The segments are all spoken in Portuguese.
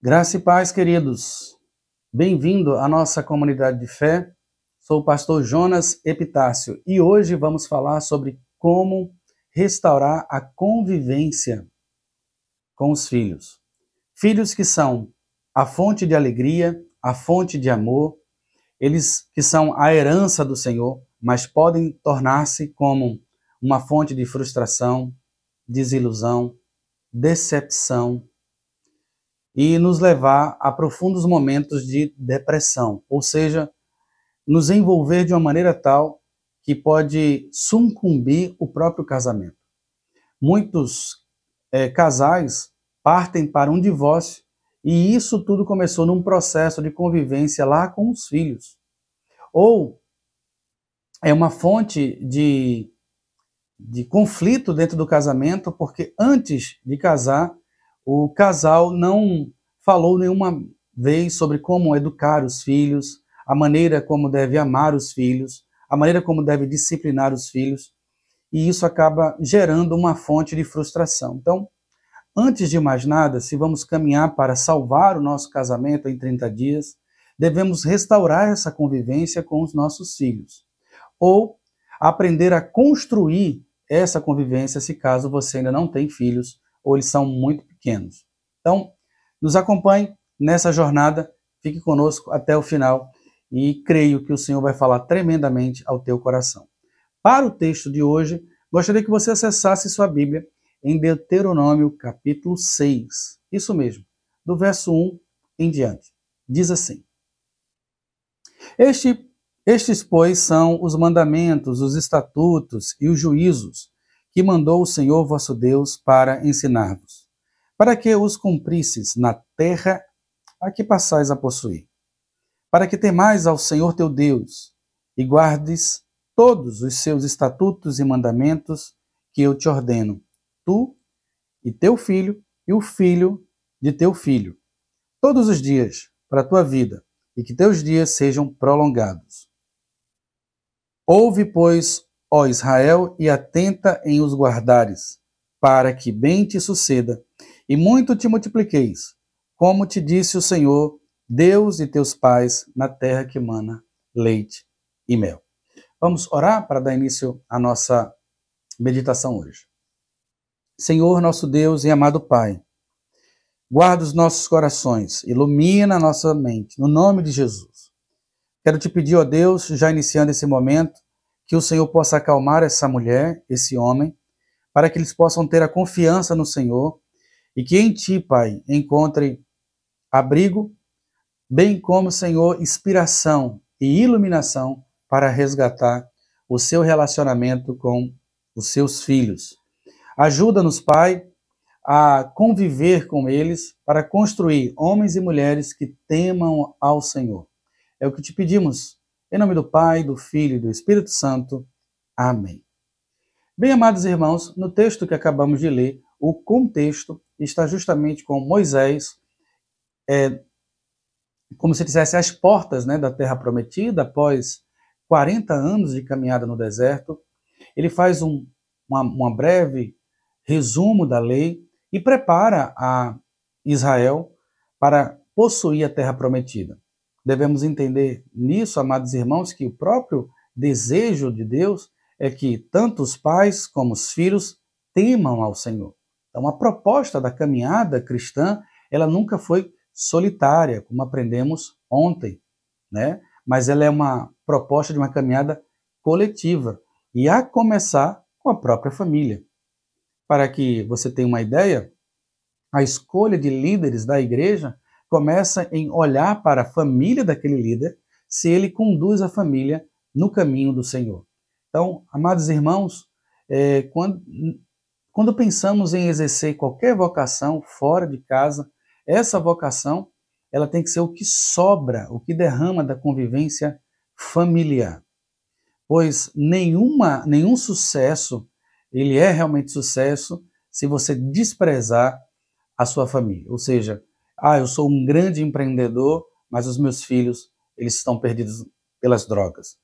Graça e paz, queridos. Bem-vindo à nossa comunidade de fé. Sou o pastor Jonas Epitácio e hoje vamos falar sobre como restaurar a convivência com os filhos. Filhos que são a fonte de alegria, a fonte de amor, eles que são a herança do Senhor, mas podem tornar-se como uma fonte de frustração, desilusão, decepção, e nos levar a profundos momentos de depressão, ou seja, nos envolver de uma maneira tal que pode sucumbir o próprio casamento. Muitos casais partem para um divórcio e isso tudo começou num processo de convivência lá com os filhos. Ou é uma fonte de conflito dentro do casamento, porque antes de casar, o casal não falou nenhuma vez sobre como educar os filhos, a maneira como deve amar os filhos, a maneira como deve disciplinar os filhos, e isso acaba gerando uma fonte de frustração. Então, antes de mais nada, se vamos caminhar para salvar o nosso casamento em 30 dias, devemos restaurar essa convivência com os nossos filhos, ou aprender a construir essa convivência se caso você ainda não tem filhos ou eles são muito pequenos. Então, nos acompanhe nessa jornada, fique conosco até o final e creio que o Senhor vai falar tremendamente ao teu coração. Para o texto de hoje, gostaria que você acessasse sua Bíblia em Deuteronômio capítulo 6. Isso mesmo, do verso 1 em diante. Diz assim: Estes, pois, são os mandamentos, os estatutos e os juízos que mandou o Senhor vosso Deus para ensinar-vos, para que os cumprisseis na terra a que passais a possuir, para que temais ao Senhor teu Deus e guardes todos os seus estatutos e mandamentos que eu te ordeno, tu e teu filho e o filho de teu filho, todos os dias para a tua vida, e que teus dias sejam prolongados. Ouve, pois, ó Israel, e atenta em os guardares, para que bem te suceda, e muito te multipliqueis, como te disse o Senhor, Deus de teus pais, na terra que mana leite e mel. Vamos orar para dar início à nossa meditação hoje. Senhor, nosso Deus e amado Pai, guarda os nossos corações, ilumina a nossa mente, no nome de Jesus. Quero te pedir, ó Deus, já iniciando esse momento, que o Senhor possa acalmar essa mulher, esse homem, para que eles possam ter a confiança no Senhor e que em Ti, Pai, encontrem abrigo, bem como, Senhor, inspiração e iluminação para resgatar o seu relacionamento com os seus filhos. Ajuda-nos, Pai, a conviver com eles para construir homens e mulheres que temam ao Senhor. É o que te pedimos, em nome do Pai, do Filho e do Espírito Santo. Amém. Bem, amados irmãos, no texto que acabamos de ler, o contexto está justamente com Moisés, como se dissesse, às portas, da Terra Prometida, após 40 anos de caminhada no deserto. Ele faz uma breve resumo da lei e prepara a Israel para possuir a Terra Prometida. Devemos entender nisso, amados irmãos, que o próprio desejo de Deus é que tanto os pais como os filhos temam ao Senhor. Então, a proposta da caminhada cristã, ela nunca foi solitária, como aprendemos ontem, Mas ela é uma proposta de uma caminhada coletiva, e a começar com a própria família. Para que você tenha uma ideia, a escolha de líderes da igreja começa em olhar para a família daquele líder, se ele conduz a família no caminho do Senhor. Então, amados irmãos, quando pensamos em exercer qualquer vocação fora de casa, essa vocação ela tem que ser o que sobra, o que derrama da convivência familiar. Pois nenhum sucesso, ele é realmente sucesso se você desprezar a sua família. Ou seja, eu sou um grande empreendedor, mas os meus filhos, eles estão perdidos pelas drogas.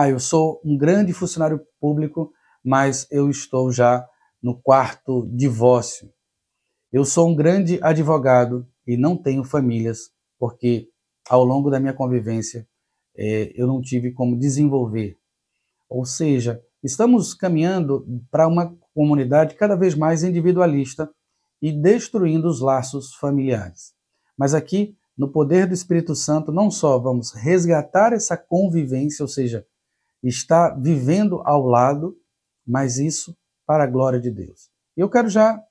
Eu sou um grande funcionário público, mas eu estou já no quarto divórcio. Eu sou um grande advogado, e não tenho famílias, porque ao longo da minha convivência eu não tive como desenvolver. Ou seja, estamos caminhando para uma comunidade cada vez mais individualista e destruindo os laços familiares. Mas aqui, no poder do Espírito Santo, não só vamos resgatar essa convivência, ou seja, estar vivendo ao lado, mas isso para a glória de Deus. Eu quero já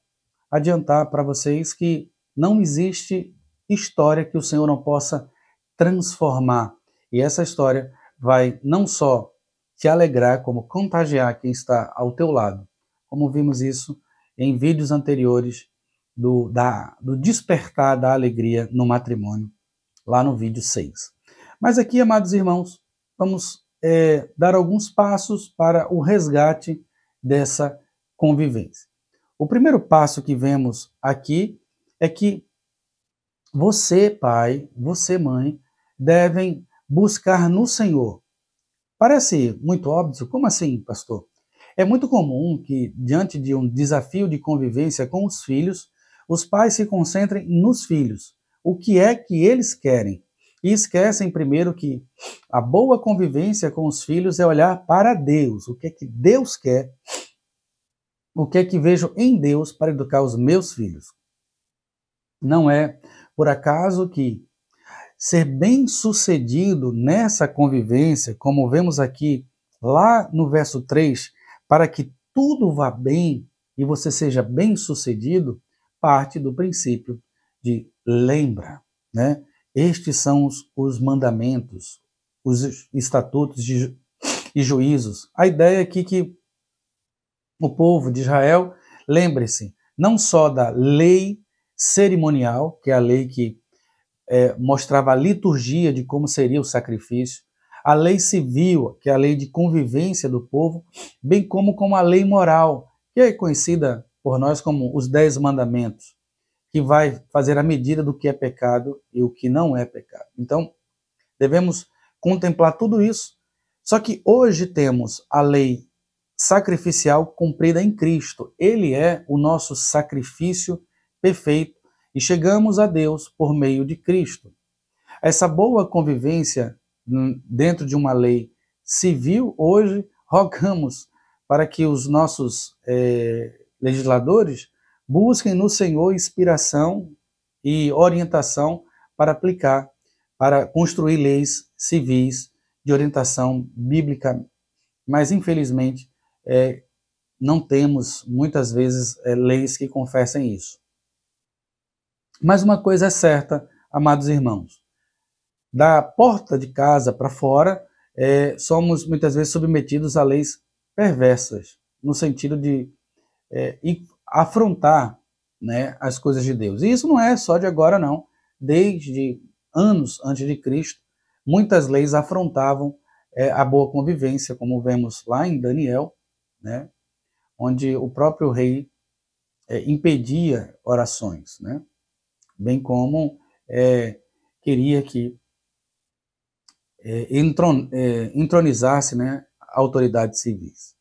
adiantar para vocês que não existe história que o Senhor não possa transformar. E essa história vai não só te alegrar, como contagiar quem está ao teu lado. Como vimos isso em vídeos anteriores do despertar da alegria no matrimônio, lá no vídeo 6. Mas aqui, amados irmãos, vamos dar alguns passos para o resgate dessa convivência. O primeiro passo que vemos aqui é que você, pai, você, mãe, devem buscar no Senhor. Parece muito óbvio. Como assim, pastor? É muito comum que, diante de um desafio de convivência com os filhos, os pais se concentrem nos filhos. O que é que eles querem? E esquecem primeiro que a boa convivência com os filhos é olhar para Deus. O que é que Deus quer? O que é que vejo em Deus para educar os meus filhos? Não é por acaso que ser bem-sucedido nessa convivência, como vemos aqui lá no verso 3, para que tudo vá bem e você seja bem-sucedido, parte do princípio de lembra, né? Estes são os mandamentos, os estatutos e juízos. A ideia aqui que o povo de Israel, lembre-se, não só da lei cerimonial, que é a lei que mostrava a liturgia de como seria o sacrifício, a lei civil, que é a lei de convivência do povo, bem como a lei moral, que é conhecida por nós como os 10 mandamentos, que vai fazer a medida do que é pecado e o que não é pecado. Então, devemos contemplar tudo isso. Só que hoje temos a lei sacrificial cumprida em Cristo. Ele é o nosso sacrifício perfeito e chegamos a Deus por meio de Cristo. Essa boa convivência dentro de uma lei civil, hoje rogamos para que os nossos legisladores busquem no Senhor inspiração e orientação para aplicar, para construir leis civis de orientação bíblica. Mas, infelizmente, não temos, muitas vezes, leis que confessem isso. Mas uma coisa é certa, amados irmãos, da porta de casa para fora, somos muitas vezes submetidos a leis perversas, no sentido de afrontar, né, as coisas de Deus. E isso não é só de agora, não. Desde anos antes de Cristo, muitas leis afrontavam a boa convivência, como vemos lá em Daniel, né, onde o próprio rei impedia orações, né, bem como queria que entronizasse, né, autoridades civis.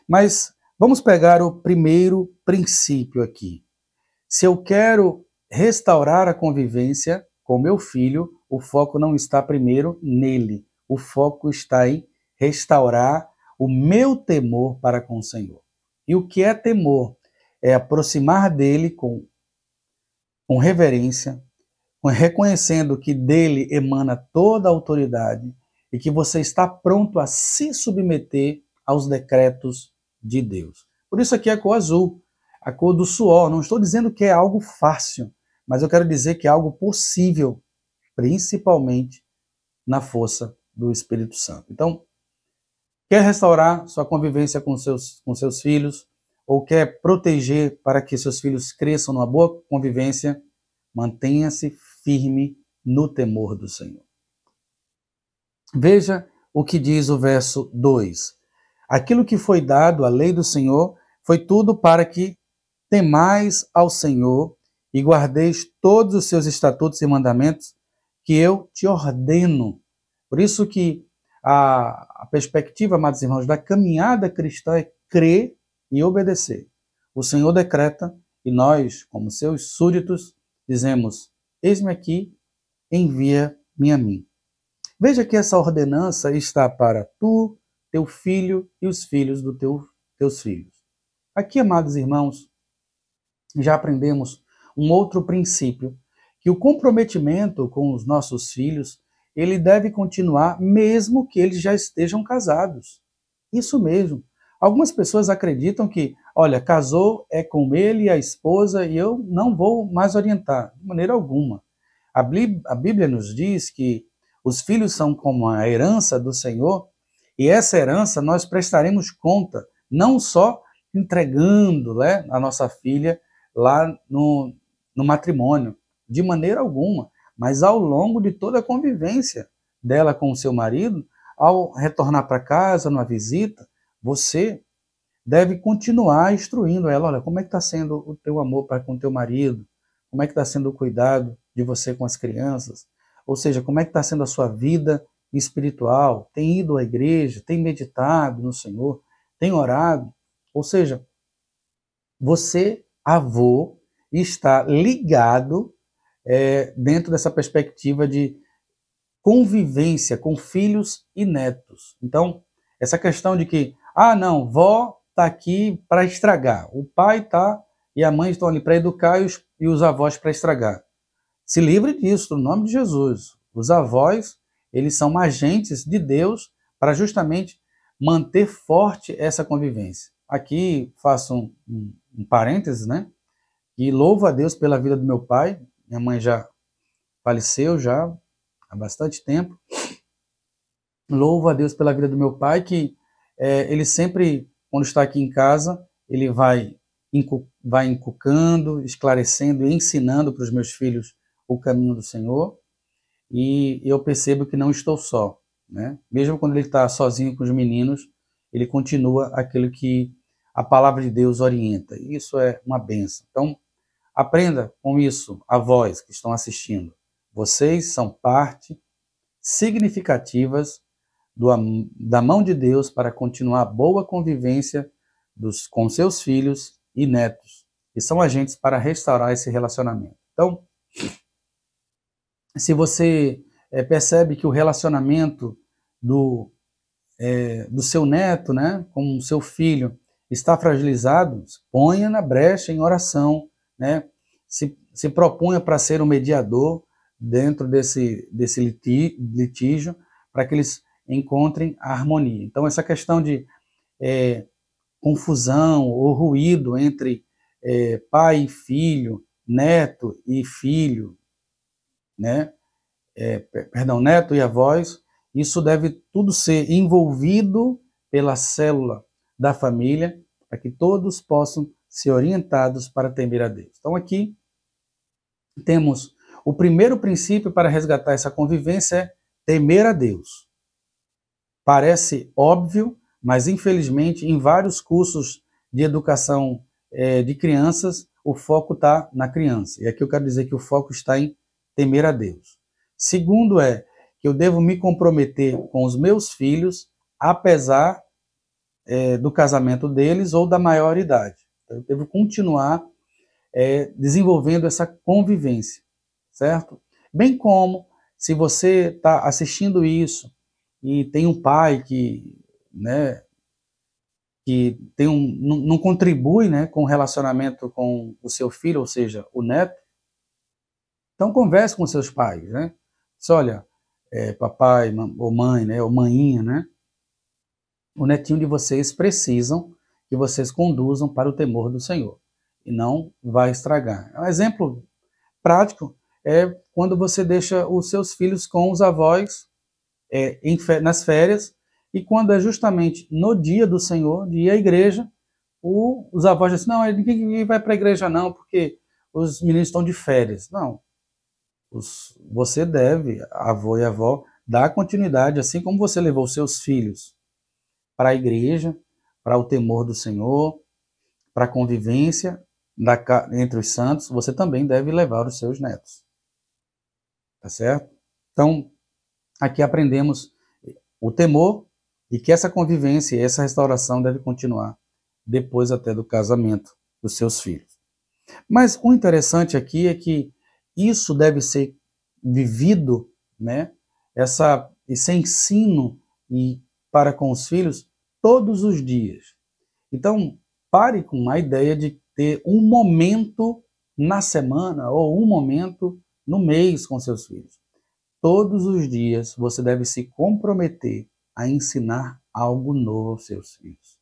Mas vamos pegar o primeiro princípio aqui. Se eu quero restaurar a convivência com meu filho, o foco não está primeiro nele. O foco está em restaurar o meu temor para com o Senhor. E o que é temor? É aproximar dele com reverência, reconhecendo que dele emana toda a autoridade e que você está pronto a se submeter aos decretos de Deus. Por isso aqui é a cor azul, a cor do suor. Não estou dizendo que é algo fácil, mas eu quero dizer que é algo possível, principalmente na força do Espírito Santo. Então, quer restaurar sua convivência com seus filhos, ou quer proteger para que seus filhos cresçam numa boa convivência, mantenha-se firme no temor do Senhor. Veja o que diz o verso 2. Aquilo que foi dado, a lei do Senhor, foi tudo para que temais ao Senhor e guardeis todos os seus estatutos e mandamentos que eu te ordeno. Por isso que a perspectiva, amados irmãos, da caminhada cristã é crer e obedecer. O Senhor decreta e nós, como seus súditos, dizemos, eis-me aqui, envia-me a mim. Veja que essa ordenança está para tu, teu filho e os filhos dos teus filhos. Aqui, amados irmãos, já aprendemos um outro princípio, que o comprometimento com os nossos filhos, ele deve continuar mesmo que eles já estejam casados. Isso mesmo. Algumas pessoas acreditam que, olha, casou, é com ele e a esposa e eu não vou mais orientar, de maneira alguma. A Bíblia nos diz que os filhos são como a herança do Senhor e essa herança nós prestaremos conta, não só entregando, né, a nossa filha lá no matrimônio, de maneira alguma, mas ao longo de toda a convivência dela com o seu marido, ao retornar para casa, numa visita, você deve continuar instruindo ela, olha, como é que está sendo o teu amor para com o teu marido, como é que está sendo o cuidado de você com as crianças, ou seja, como é que está sendo a sua vida espiritual, tem ido à igreja, tem meditado no Senhor, tem orado, ou seja, você, avô, está ligado dentro dessa perspectiva de convivência com filhos e netos. Então, essa questão de que, não, vó está aqui para estragar, o pai está e a mãe estão ali para educar e os avós para estragar. Se livre disso, no nome de Jesus. Os avós, eles são agentes de Deus para justamente manter forte essa convivência. Aqui faço um parênteses, né? E louvo a Deus pela vida do meu pai. Minha mãe já faleceu já há bastante tempo. Louvo a Deus pela vida do meu pai, que ele sempre, quando está aqui em casa, ele vai inculcando, esclarecendo e ensinando para os meus filhos o caminho do Senhor. E eu percebo que não estou só, né? Mesmo quando ele está sozinho com os meninos, ele continua aquilo que a palavra de Deus orienta. Isso é uma bênção. Então, aprenda com isso, avós que estão assistindo. Vocês são parte significativas da mão de Deus para continuar a boa convivência com seus filhos e netos, que são agentes para restaurar esse relacionamento. Então, se você percebe que o relacionamento do seu neto, né, com o seu filho, está fragilizado, ponha na brecha em oração, né, se propunha para ser um mediador dentro desse litígio, para que eles encontrem a harmonia. Então, essa questão de confusão ou ruído entre pai e filho, neto e filho, né? Neto e avós, isso deve tudo ser envolvido pela célula da família, para que todos possam ser orientados para temer a Deus. Então, aqui temos o primeiro princípio para resgatar essa convivência é temer a Deus. Parece óbvio, mas infelizmente em vários cursos de educação de crianças, o foco está na criança. E aqui eu quero dizer que o foco está em temer a Deus. Segundo é que eu devo me comprometer com os meus filhos, apesar do casamento deles ou da maioridade. Eu devo continuar desenvolvendo essa convivência, certo? Bem como, se você está assistindo isso e tem um pai que, né, que não contribui, né, com o relacionamento com o seu filho, ou seja, o neto, então converse com seus pais, né? Diz, olha, papai ou mãe, né, ou maninha, né? O netinho de vocês precisam que vocês conduzam para o temor do Senhor e não vai estragar. Um exemplo prático é quando você deixa os seus filhos com os avós nas férias e quando é justamente no dia do Senhor, de ir à igreja, os avós dizem, não, ninguém vai para a igreja não, porque os meninos estão de férias. Não. Você deve, avô e avó, dar continuidade, assim como você levou seus filhos para a igreja, para o temor do Senhor, para a convivência entre os santos, você também deve levar os seus netos. Tá certo? Então, aqui aprendemos o temor e que essa convivência e essa restauração deve continuar depois até do casamento dos seus filhos. Mas o interessante aqui é que isso deve ser vivido, né? Esse ensino para com os filhos todos os dias. Então, pare com a ideia de ter um momento na semana ou um momento no mês com seus filhos. Todos os dias você deve se comprometer a ensinar algo novo aos seus filhos.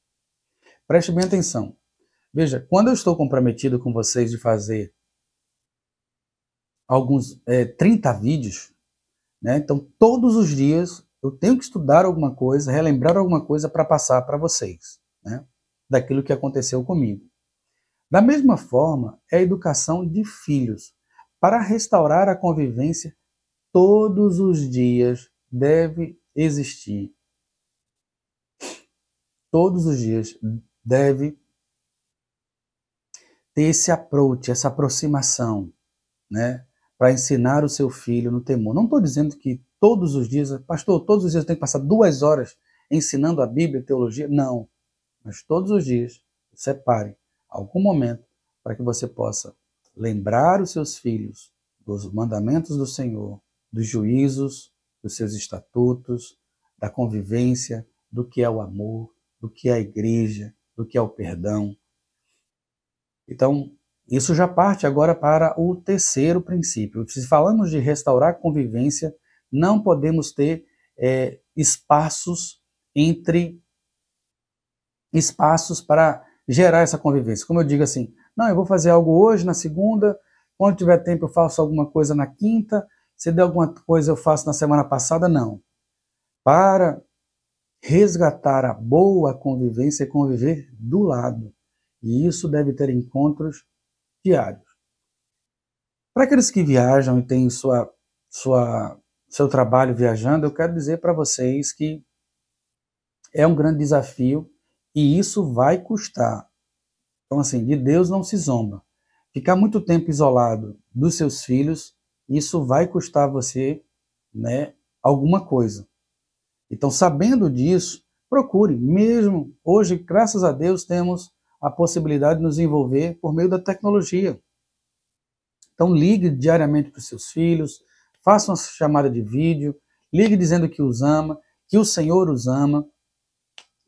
Preste bem atenção. Veja, quando eu estou comprometido com vocês de fazer alguns 30 vídeos, né? Então todos os dias eu tenho que estudar alguma coisa, relembrar alguma coisa para passar para vocês, né? Daquilo que aconteceu comigo. Da mesma forma, é a educação de filhos. Para restaurar a convivência, todos os dias deve existir. Todos os dias deve ter esse approach, essa aproximação, né? Para ensinar o seu filho no temor. Não estou dizendo que todos os dias, pastor, todos os dias eu tenho que passar 2 horas ensinando a Bíblia, a teologia. Não. Mas todos os dias, separe algum momento para que você possa lembrar os seus filhos dos mandamentos do Senhor, dos juízos, dos seus estatutos, da convivência, do que é o amor, do que é a igreja, do que é o perdão. Então, isso já parte agora para o terceiro princípio. Se falamos de restaurar a convivência, não podemos ter espaços para gerar essa convivência. Como eu digo assim, não, eu vou fazer algo hoje, na segunda, quando tiver tempo eu faço alguma coisa na quinta, se der alguma coisa eu faço na semana passada, não. Para resgatar a boa convivência é conviver do lado. E isso deve ter encontros diários. Para aqueles que viajam e têm seu trabalho viajando, eu quero dizer para vocês que é um grande desafio e isso vai custar. Então, assim, de Deus não se zomba. Ficar muito tempo isolado dos seus filhos, isso vai custar a você, né, alguma coisa. Então, sabendo disso, procure. Mesmo hoje, graças a Deus, temos a possibilidade de nos envolver por meio da tecnologia. Então, ligue diariamente para os seus filhos, faça uma chamada de vídeo, ligue dizendo que os ama, que o Senhor os ama,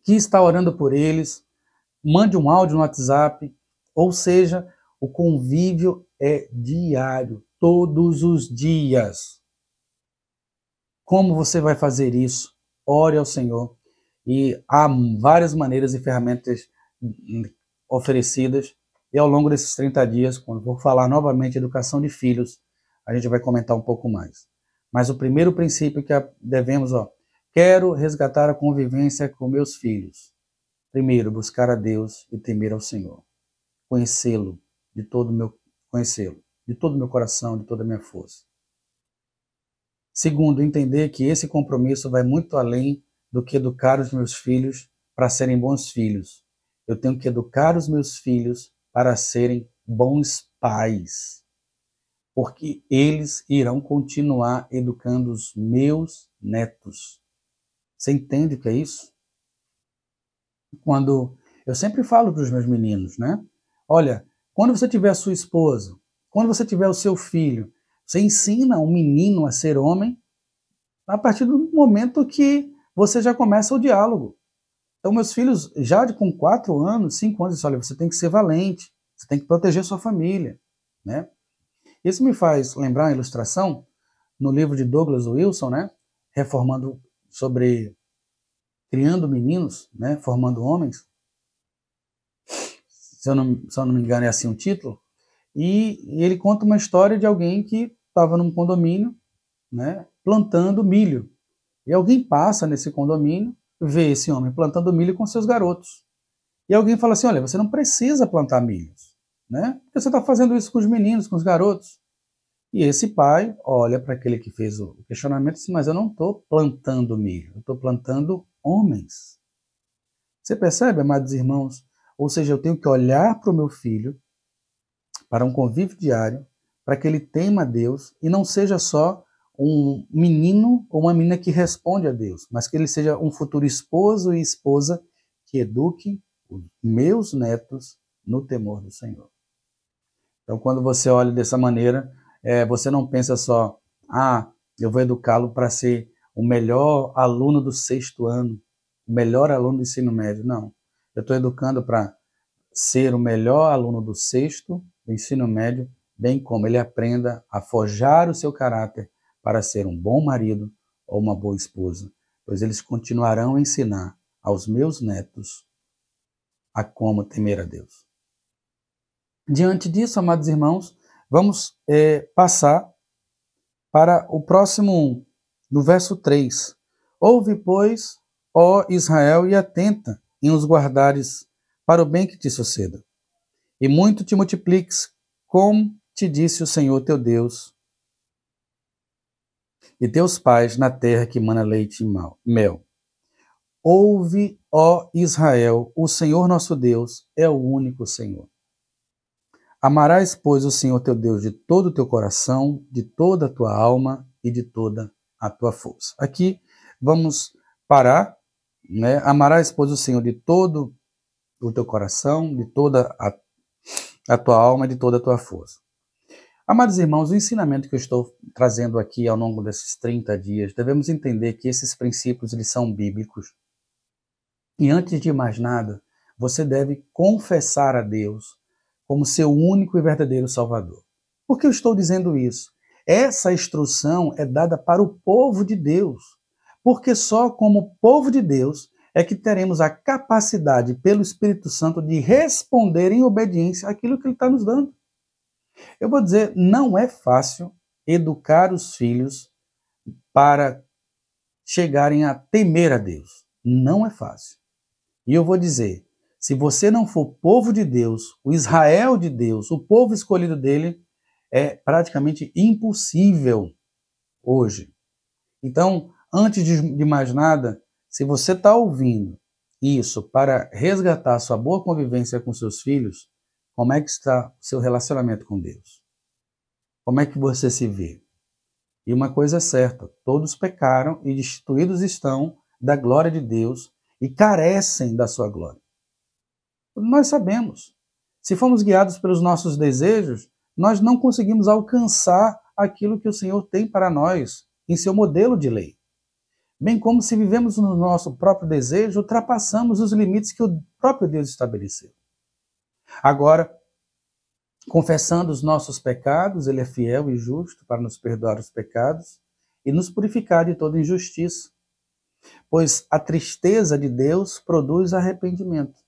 que está orando por eles, mande um áudio no WhatsApp, ou seja, o convívio é diário, todos os dias. Como você vai fazer isso? Ore ao Senhor. E há várias maneiras e ferramentas oferecidas. E ao longo desses 30 dias, quando for falar novamente de educação de filhos, a gente vai comentar um pouco mais. Mas o primeiro princípio que devemos, quero resgatar a convivência com meus filhos. Primeiro, buscar a Deus e temer ao Senhor. Conhecê-lo de todo o meu coração, de toda a minha força. Segundo, entender que esse compromisso vai muito além do que educar os meus filhos para serem bons filhos. Eu tenho que educar os meus filhos para serem bons pais, porque eles irão continuar educando os meus netos. Você entende o que é isso? Quando eu sempre falo para os meus meninos, né? Olha, quando você tiver a sua esposa, quando você tiver o seu filho, você ensina um menino a ser homem a partir do momento que você já começa o diálogo. Então, meus filhos, já com 4 anos, 5 anos, olha, você tem que ser valente, você tem que proteger sua família, né? Isso me faz lembrar uma ilustração no livro de Douglas Wilson, né? Reformando sobre criando meninos, né? Formando homens. Se eu não me engano, é assim o título. E ele conta uma história de alguém que estava num condomínio, né? Plantando milho. E alguém passa nesse condomínio, vê esse homem plantando milho com seus garotos. E alguém fala assim, olha, você não precisa plantar milhos, né? Porque você está fazendo isso com os meninos, com os garotos. E esse pai olha para aquele que fez o questionamento e diz, mas eu não estou plantando milho, eu estou plantando homens. Você percebe, amados irmãos? Ou seja, eu tenho que olhar para o meu filho, para um convívio diário, para que ele tema a Deus e não seja só um menino ou uma menina que responde a Deus, mas que ele seja um futuro esposo e esposa que eduque os meus netos no temor do Senhor. Então, quando você olha dessa maneira, Você não pensa só, eu vou educá-lo para ser o melhor aluno do 6º ano, o melhor aluno do ensino médio. Não, eu estou educando para ser o melhor aluno do 6º do ensino médio, bem como ele aprenda a forjar o seu caráter para ser um bom marido ou uma boa esposa, pois eles continuarão a ensinar aos meus netos a como temer a Deus. Diante disso, amados irmãos, vamos passar para o próximo, no verso 3. Ouve, pois, ó Israel, e atenta em os guardares para o bem que te suceda. E muito te multipliques, como te disse o Senhor teu Deus, e teus pais na terra que mana leite e mel. Ouve, ó Israel, o Senhor nosso Deus é o único Senhor. Amarás, pois, o Senhor teu Deus de todo o teu coração, de toda a tua alma e de toda a tua força. Aqui vamos parar, né? Amarás, pois, o Senhor de todo o teu coração, de toda a tua alma e de toda a tua força. Amados irmãos, o ensinamento que eu estou trazendo aqui ao longo desses 30 dias, devemos entender que esses princípios eles são bíblicos. E antes de mais nada, você deve confessar a Deus como seu único e verdadeiro Salvador. Por que eu estou dizendo isso? Essa instrução é dada para o povo de Deus, porque só como povo de Deus é que teremos a capacidade, pelo Espírito Santo, de responder em obediência àquilo que Ele está nos dando. Eu vou dizer, não é fácil educar os filhos para chegarem a temer a Deus. Não é fácil. E eu vou dizer, se você não for povo de Deus, o Israel de Deus, o povo escolhido dele, é praticamente impossível hoje. Então, antes de mais nada, se você está ouvindo isso para resgatar sua boa convivência com seus filhos, como é que está o seu relacionamento com Deus? Como é que você se vê? E uma coisa é certa, todos pecaram e destituídos estão da glória de Deus e carecem da sua glória. Nós sabemos, se formos guiados pelos nossos desejos, nós não conseguimos alcançar aquilo que o Senhor tem para nós em seu modelo de lei. Bem como se vivemos no nosso próprio desejo, ultrapassamos os limites que o próprio Deus estabeleceu. Agora, confessando os nossos pecados, Ele é fiel e justo para nos perdoar os pecados e nos purificar de toda injustiça. Pois a tristeza de Deus produz arrependimento.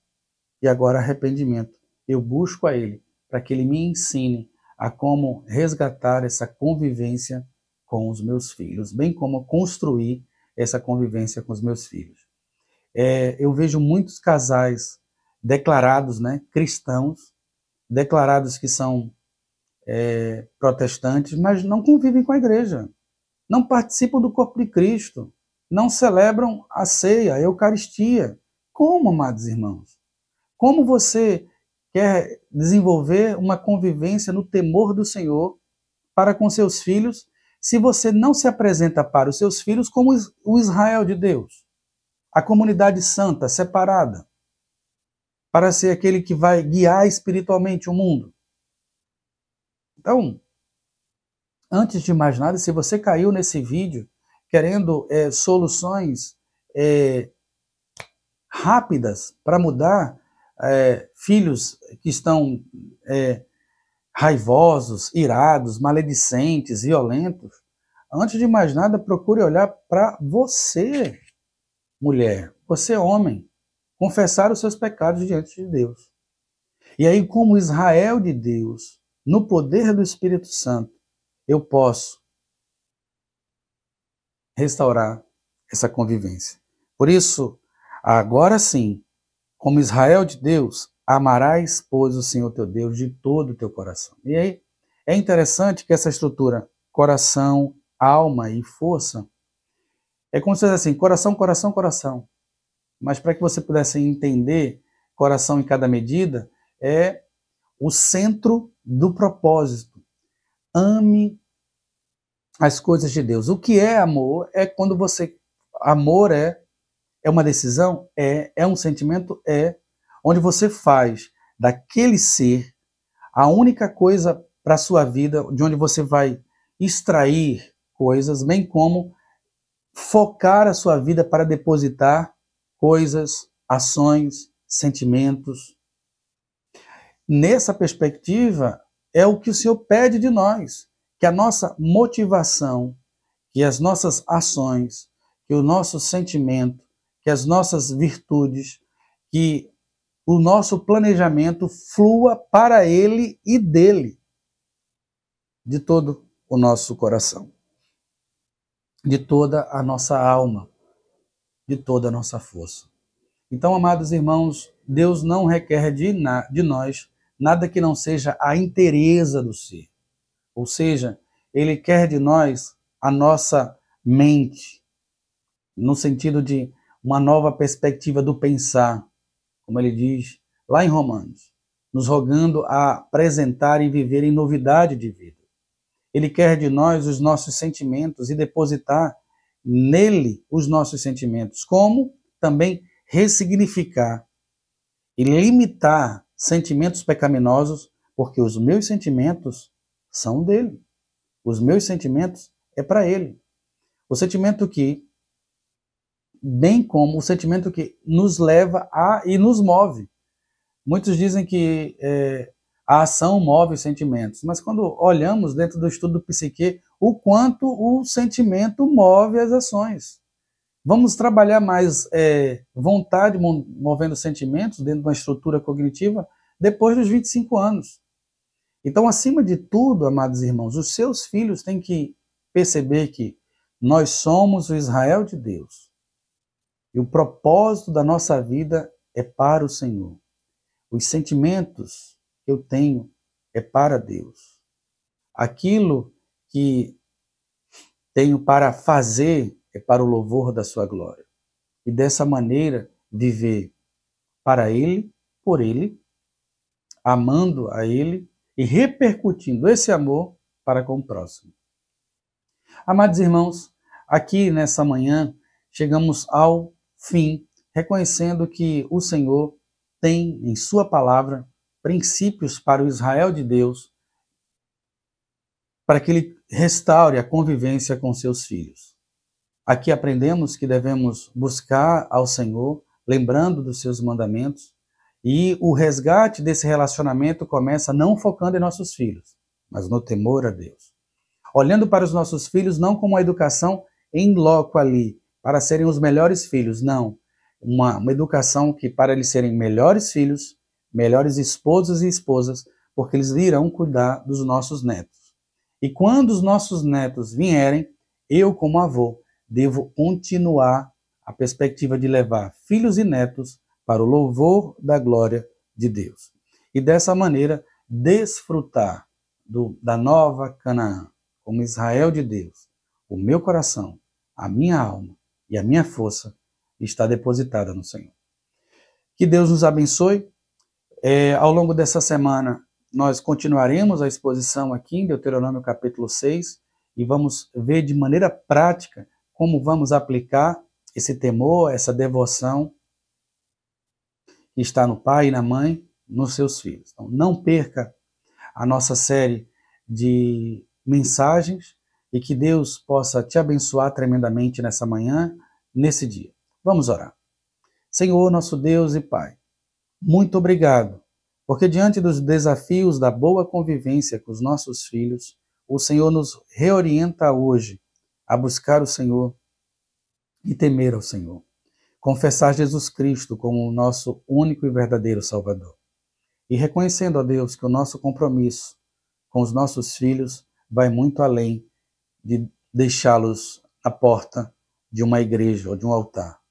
E agora arrependimento. Eu busco a Ele para que Ele me ensine a como resgatar essa convivência com os meus filhos, bem como construir essa convivência com os meus filhos. Eu vejo muitos casais declarados, cristãos, declarados que são protestantes, mas não convivem com a igreja, não participam do corpo de Cristo, não celebram a ceia, a Eucaristia. Como, amados irmãos? Como você quer desenvolver uma convivência no temor do Senhor para com seus filhos, se você não se apresenta para os seus filhos como o Israel de Deus, a comunidade santa, separada, para ser aquele que vai guiar espiritualmente o mundo? Então, antes de mais nada, se você caiu nesse vídeo querendo soluções rápidas para mudar filhos que estão raivosos, irados, maledicentes, violentos, antes de mais nada, procure olhar para você, mulher, você homem, confessar os seus pecados diante de Deus. E aí, como Israel de Deus, no poder do Espírito Santo, eu posso restaurar essa convivência. Por isso, agora sim, como Israel de Deus, amarás, pois, o Senhor teu Deus de todo o teu coração. E aí, é interessante que essa estrutura, coração, alma e força, é como se fosse assim, coração, coração, coração. Mas para que você pudesse entender coração em cada medida, é o centro do propósito. Ame as coisas de Deus. O que é amor? É quando você... Amor é uma decisão? É um sentimento? Onde você faz daquele ser a única coisa para a sua vida, de onde você vai extrair coisas, bem como focar a sua vida para depositar coisas, ações, sentimentos. Nessa perspectiva, é o que o Senhor pede de nós, que a nossa motivação, que as nossas ações, que o nosso sentimento, que as nossas virtudes, que o nosso planejamento flua para Ele e dele, de todo o nosso coração, de toda a nossa alma, de toda a nossa força. Então, amados irmãos, Deus não requer de nós nada que não seja a inteireza do ser. Ou seja, Ele quer de nós a nossa mente, no sentido de uma nova perspectiva do pensar, como ele diz lá em Romanos, nos rogando a apresentar e viver em novidade de vida. Ele quer de nós os nossos sentimentos e depositar nele os nossos sentimentos, como também ressignificar e limitar sentimentos pecaminosos, porque os meus sentimentos são dele. Os meus sentimentos é para ele. O sentimento que, bem como o sentimento que nos leva a e nos move. Muitos dizem que a ação move os sentimentos, mas quando olhamos dentro do estudo do psique, o quanto o sentimento move as ações. Vamos trabalhar mais vontade movendo sentimentos dentro de uma estrutura cognitiva depois dos 25 anos. Então, acima de tudo, amados irmãos, os seus filhos têm que perceber que nós somos o Israel de Deus. E o propósito da nossa vida é para o Senhor. Os sentimentos que eu tenho é para Deus. Aquilo que tenho para fazer é para o louvor da sua glória. E dessa maneira viver para Ele, por Ele, amando a Ele e repercutindo esse amor para com o próximo. Amados irmãos, aqui nessa manhã chegamos ao fim, reconhecendo que o Senhor tem em sua palavra princípios para o Israel de Deus, para que ele restaure a convivência com seus filhos. Aqui aprendemos que devemos buscar ao Senhor, lembrando dos seus mandamentos, e o resgate desse relacionamento começa não focando em nossos filhos, mas no temor a Deus. Olhando para os nossos filhos não como uma educação em loco ali, para serem os melhores filhos, não. Uma educação que para eles serem melhores filhos, melhores esposos e esposas, porque eles irão cuidar dos nossos netos. E quando os nossos netos vierem, eu como avô devo continuar a perspectiva de levar filhos e netos para o louvor da glória de Deus. E dessa maneira desfrutar da nova Canaã, como Israel de Deus. O meu coração, a minha alma e a minha força está depositada no Senhor. Que Deus nos abençoe. Ao longo dessa semana, nós continuaremos a exposição aqui em Deuteronômio capítulo 6 e vamos ver de maneira prática como vamos aplicar esse temor, essa devoção que está no pai e na mãe, nos seus filhos. Então, não perca a nossa série de mensagens e que Deus possa te abençoar tremendamente nessa manhã, nesse dia. Vamos orar. Senhor, nosso Deus e Pai, muito obrigado, porque diante dos desafios da boa convivência com os nossos filhos, o Senhor nos reorienta hoje a buscar o Senhor e temer ao Senhor. Confessar Jesus Cristo como o nosso único e verdadeiro Salvador. E reconhecendo, ó Deus, que o nosso compromisso com os nossos filhos vai muito além de deixá-los à porta de uma igreja ou de um altar.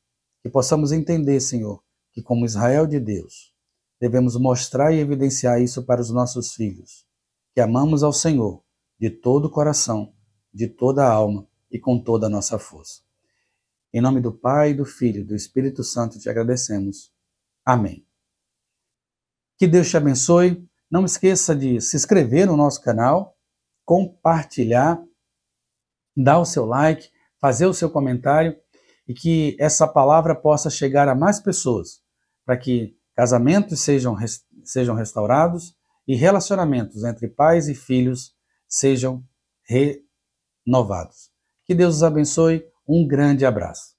Que possamos entender, Senhor, que como Israel de Deus, devemos mostrar e evidenciar isso para os nossos filhos, que amamos ao Senhor de todo o coração, de toda a alma e com toda a nossa força. Em nome do Pai, do Filho e do Espírito Santo te agradecemos. Amém. Que Deus te abençoe. Não esqueça de se inscrever no nosso canal, compartilhar, dar o seu like, fazer o seu comentário e que essa palavra possa chegar a mais pessoas, para que casamentos sejam restaurados e relacionamentos entre pais e filhos sejam renovados. Que Deus os abençoe. Um grande abraço.